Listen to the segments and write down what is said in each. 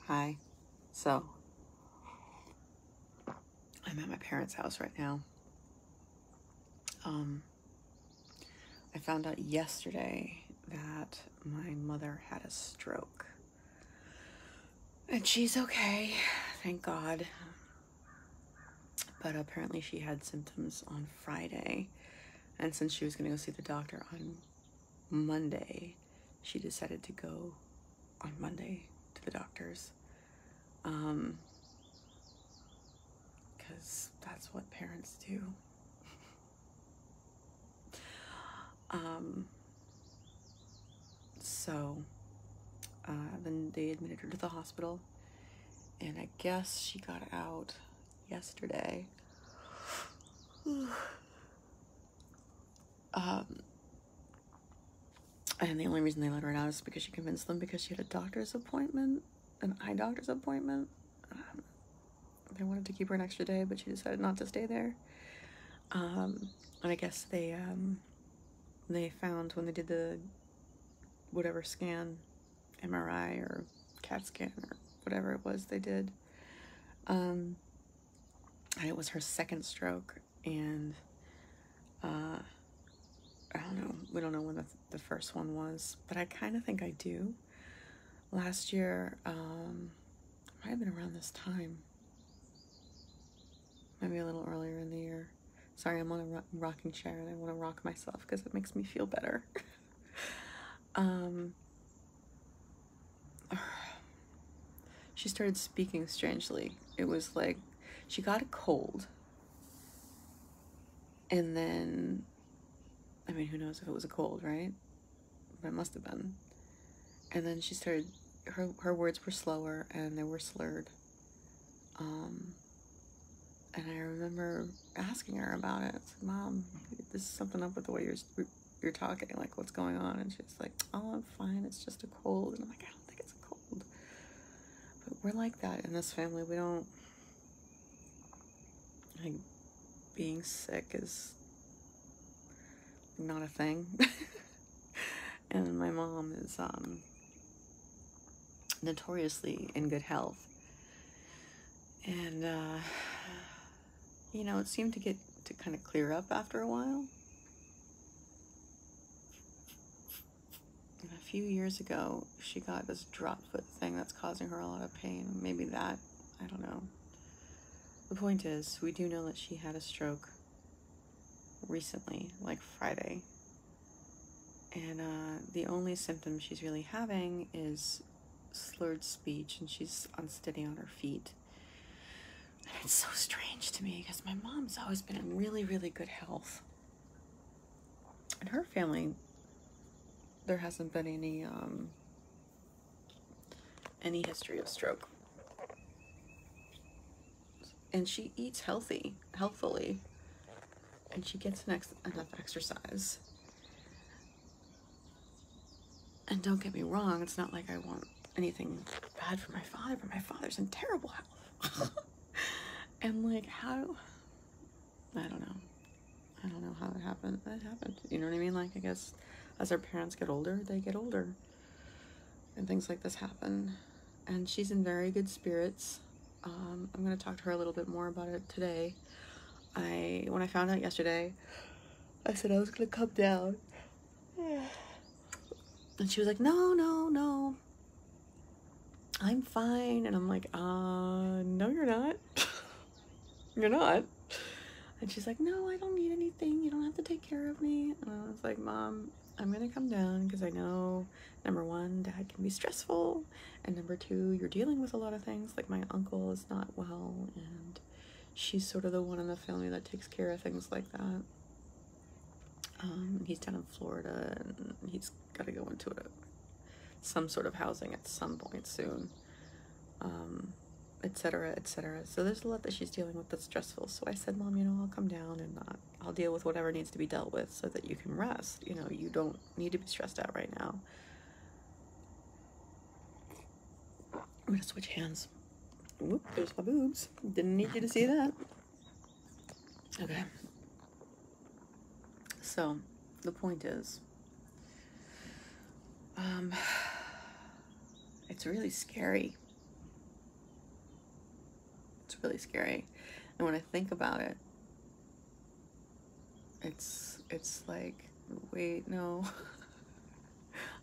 Hi. So, I'm at my parents' house right now. Um, I found out yesterday that my mother had a stroke. And she's okay, thank God. But apparently she had symptoms on Friday. And since she was going to go see the doctor on Monday, she decided to go on Monday to the doctor's. Because that's what parents do. Um, so then they admitted her to the hospital, and I guess she got out yesterday. And the only reason they let her out is because she convinced them, because she had a doctor's appointment, an eye doctor's appointment. They wanted to keep her an extra day, but she decided not to stay there. And I guess they found when they did the whatever scan, MRI or CAT scan or whatever it was they did, and it was her second stroke. And I don't know, we don't know when the first one was, but I kind of think I do. Last year, might have been around this time, maybe a little earlier in the year. Sorry, I'm on a rocking chair and I want to rock myself because it makes me feel better. She started speaking strangely. It was like she got a cold, and then, I mean, who knows if it was a cold, right? But it must have been. And then she started, her words were slower and they were slurred. And I remember asking her about it. It's like, Mom, there's something up with the way you're talking. Like, what's going on? And she's like, oh, I'm fine. It's just a cold. And I'm like, I don't think it's a cold. But we're like that in this family. We don't, like, being sick is not a thing. And my mom is notoriously in good health. And, you know, it seemed to get to kind of clear up after a while. And a few years ago, she got this drop foot thing that's causing her a lot of pain. Maybe that, I don't know. The point is, we do know that she had a stroke recently, like Friday. And the only symptom she's really having is slurred speech, and she's unsteady on her feet. And it's so strange to me because my mom's always been in really, really good health. In her family, there hasn't been any history of stroke. And she eats healthfully, and she gets enough exercise. And don't get me wrong, it's not like I want anything bad for my father, but my father's in terrible health. And like, how, I don't know how it happened. It happened, you know what I mean? Like, I guess as our parents get older, they get older, and things like this happen. And she's in very good spirits. I'm going to talk to her a little bit more about it today. When I found out yesterday, I said I was going to come down. And she was like, no, I'm fine. And I'm like, no, you're not. You're not. And she's like, no, I don't need anything. You don't have to take care of me. And I was like, Mom, I'm going to come down because I know, number one, Dad can be stressful. And number two, you're dealing with a lot of things. Like, my uncle is not well, and she's sort of the one in the family that takes care of things like that. He's down in Florida, and he's got to go into some sort of housing at some point soon, etc., etc. So there's a lot that she's dealing with that's stressful. So I said, Mom, you know, I'll come down and I'll deal with whatever needs to be dealt with so that you can rest. You know, you don't need to be stressed out right now. I'm gonna switch hands. Whoop, there's my boobs. Didn't need you to see that. Okay. So, the point is, it's really scary really scary. And when I think about it, it's like, wait, no.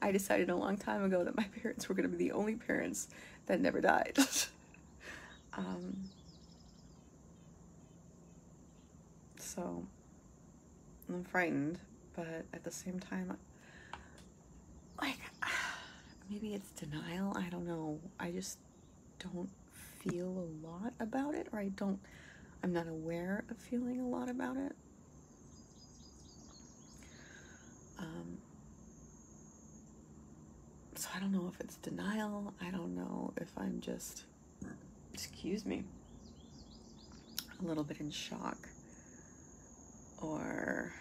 I decided a long time ago that my parents were going to be the only parents that never died. So I'm frightened, but at the same time, like, maybe it's denial. I don't know. I just don't feel a lot about it, or I'm not aware of feeling a lot about it. So I don't know if it's denial. I don't know if I'm just, excuse me, a little bit in shock, or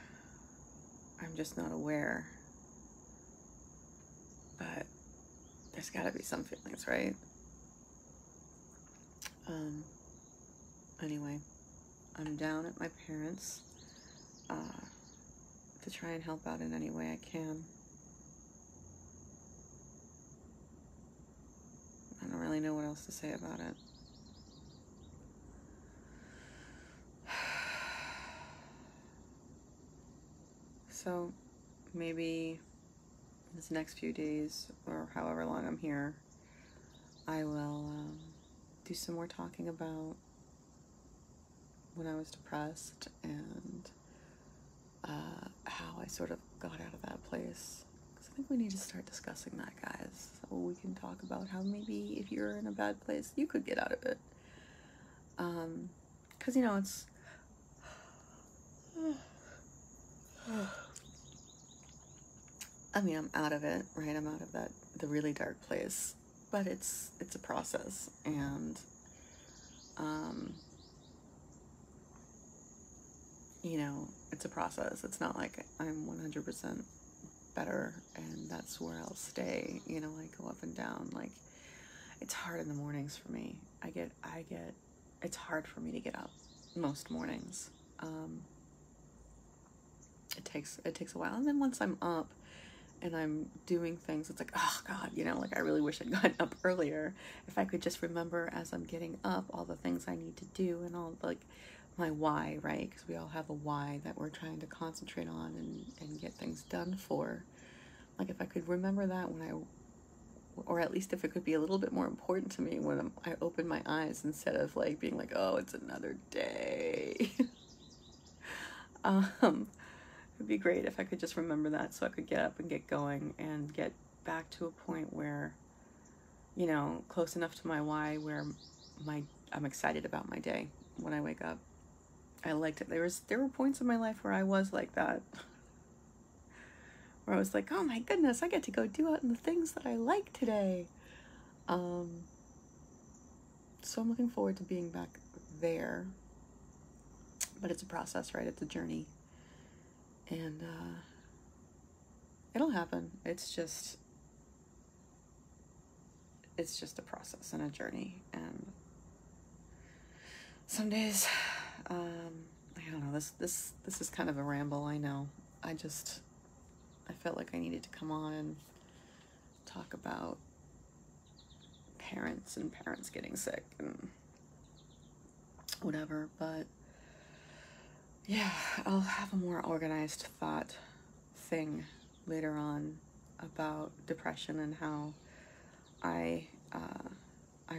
I'm just not aware. But there's got to be some feelings, right? Anyway, I'm down at my parents' to try and help out in any way I can. I don't really know what else to say about it. So maybe this next few days, or however long I'm here, I will do some more talking about when I was depressed and how I sort of got out of that place. Because I think we need to start discussing that, guys. So we can talk about how maybe if you're in a bad place, you could get out of it. Because, you know, it's... I mean, I'm out of it, right? I'm out of the really dark place. But it's a process. And, you know, it's a process. It's not like I'm 100% better and that's where I'll stay. You know, I go up and down. Like, it's hard in the mornings for me. It's hard for me to get up most mornings. It takes a while. And then once I'm up and I'm doing things, it's like, oh God, you know, like I really wish I'd gotten up earlier. If I could just remember as I'm getting up all the things I need to do and all, like, my why, right? Because we all have a why that we're trying to concentrate on and get things done for. Like, if I could remember that or at least if it could be a little bit more important to me when I open my eyes, instead of like being like, oh, it's another day. It'd be great if I could just remember that, so I could get up and get going and get back to a point where, you know, close enough to my why where I'm excited about my day when I wake up. I liked it. There were points in my life where I was like that. Where I was like, oh my goodness, I get to go do out the things that I like today. So I'm looking forward to being back there. But it's a process, right? It's a journey. And it'll happen. It's just a process and a journey. And some days, I don't know, this is kind of a ramble, I know. I felt like I needed to come on and talk about parents and parents getting sick and whatever, but yeah, I'll have a more organized thought thing later on about depression and how I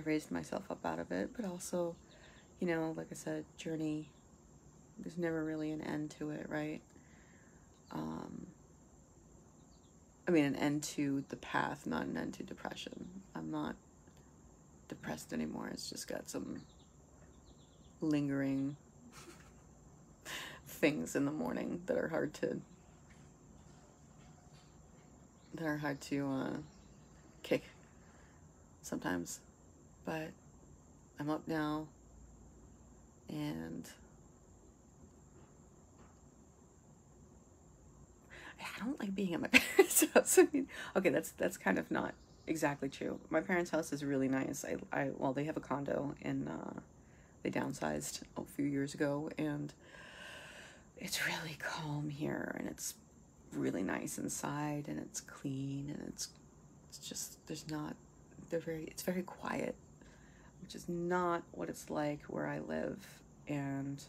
raised myself up out of it, but also, you know, like I said, journey, there's never really an end to it, right? I mean, an end to the path, not an end to depression. I'm not depressed anymore. It's just got some lingering things in the morning that are hard to kick sometimes. But I'm up now, and I don't like being at my parents' house. I mean, okay, that's kind of not exactly true. My parents' house is really nice. Well, they have a condo, and they downsized a few years ago, and it's really calm here, and it's really nice inside, and it's clean, and it's just it's very quiet. which is not what it's like where I live. And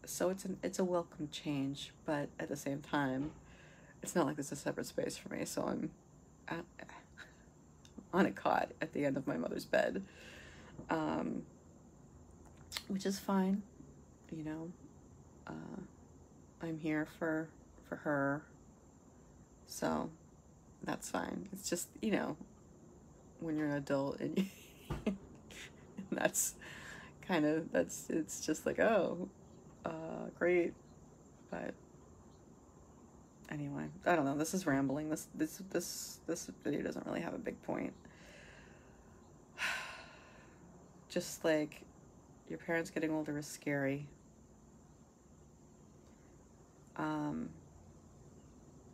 so it's a welcome change, but at the same time, it's not like it's a separate space for me. So I'm on a cot at the end of my mother's bed, which is fine, you know. I'm here for her, so that's fine. It's just, you know, when you're an adult and that's it's just like, oh, great. But anyway, I don't know. This is rambling. This video doesn't really have a big point. Just like your parents getting older is scary.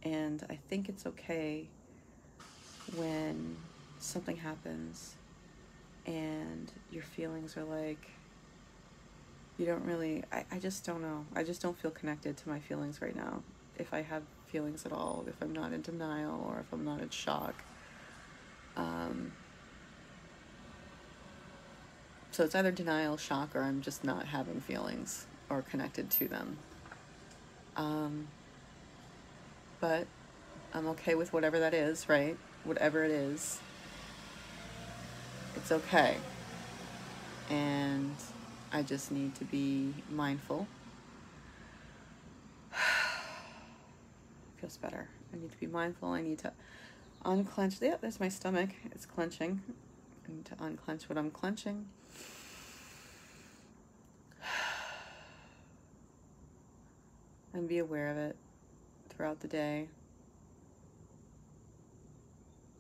And I think it's okay when something happens and your feelings are like, you don't really, I just don't know. I just don't feel connected to my feelings right now. If I have feelings at all, if I'm not in denial or if I'm not in shock. So it's either denial, shock, or I'm just not having feelings or connected to them. But I'm okay with whatever that is, right? Whatever it is, it's okay. And I just need to be mindful. Feels better. I need to be mindful. I need to unclench. Yeah, there's my stomach. It's clenching. I need to unclench what I'm clenching. And be aware of it throughout the day.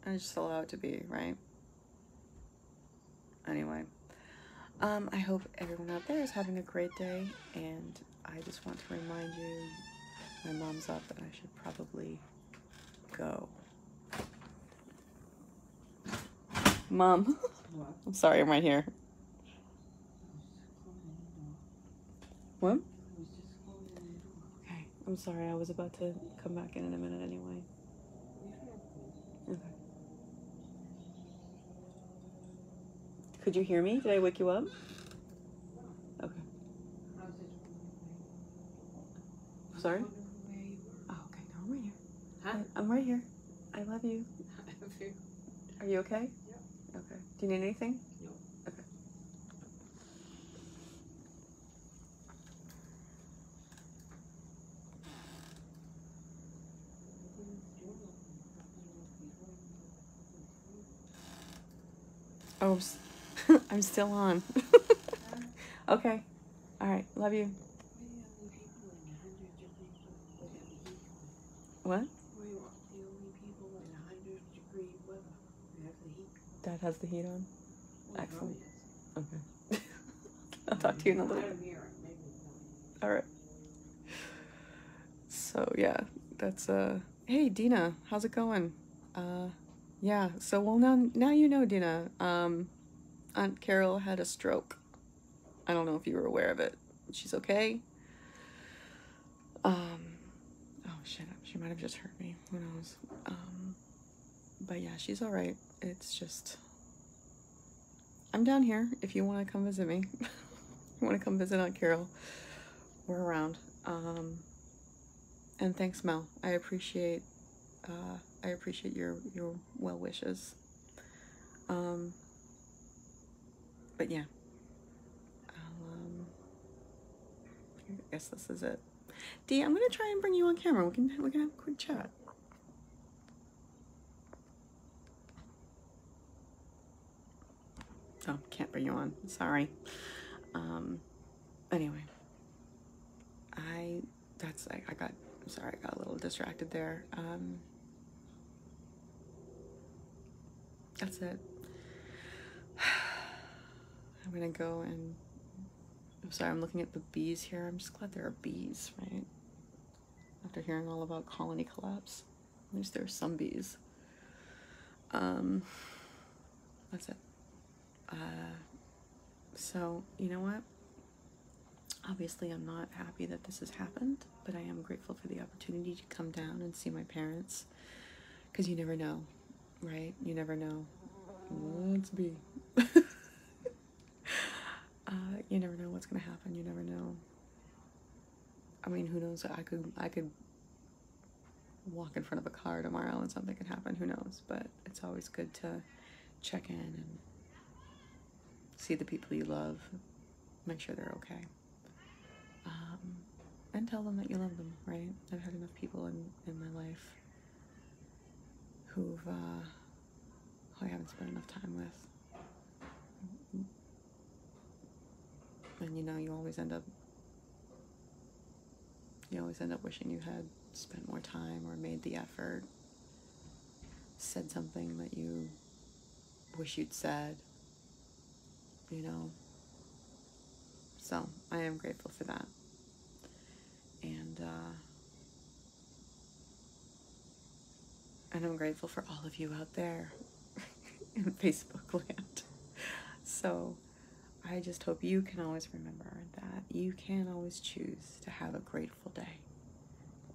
And just allow it to be, right? Anyway, I hope everyone out there is having a great day, and I just want to remind you, my mom's up and I should probably go. Mom, What? I'm sorry, I'm right here. What? Okay, I'm sorry, I was about to come back in a minute anyway. Okay. Could you hear me? Did I wake you up? Okay. Sorry? Oh, okay, no, I'm right here. Huh? I'm right here. I love you. Okay. Are you okay? Yeah. Okay. Do you need anything? No. Okay. Oh, I'm still on. Okay. All right. Love you. What? We're the only people in 100-degree weather. We have the heat. Dad has the heat on. Well, Excellent. probably is. Okay. I'll talk to you in a little I bit. don't hear it. Maybe it's not. All right. So yeah, that's Hey Dina, how's it going? Yeah. So well now you know, Dina. Aunt Carol had a stroke. I don't know if you were aware of it. She's okay. Oh shit, she might have just hurt me. Who knows? But yeah, she's all right. It's just I'm down here if you want to come visit me. You want to come visit Aunt Carol? We're around. And thanks, Mel. I appreciate your well wishes. But yeah, I guess this is it. Dee, I'm gonna try and bring you on camera. We can have a quick chat. Oh, can't bring you on. Sorry. Anyway, I got a little distracted there. That's it. I'm gonna go and I'm sorry, I'm looking at the bees here. I'm just glad there are bees, right? After hearing all about colony collapse, at least there are some bees. That's it. So, you know what? Obviously, I'm not happy that this has happened, but I am grateful for the opportunity to come down and see my parents. Because you never know, right? You never know. Let's be. You never know what's going to happen. You never know. I mean, who knows? I could walk in front of a car tomorrow and something could happen. Who knows? But it's always good to check in and see the people you love, make sure they're okay, and tell them that you love them, right? I've had enough people in my life who I haven't spent enough time with. And you know, you always end up wishing you had spent more time or made the effort, said something that you wish you'd said, you know. So I am grateful for that. And I'm grateful for all of you out there in Facebook land. So I just hope you can always remember that you can always choose to have a grateful day.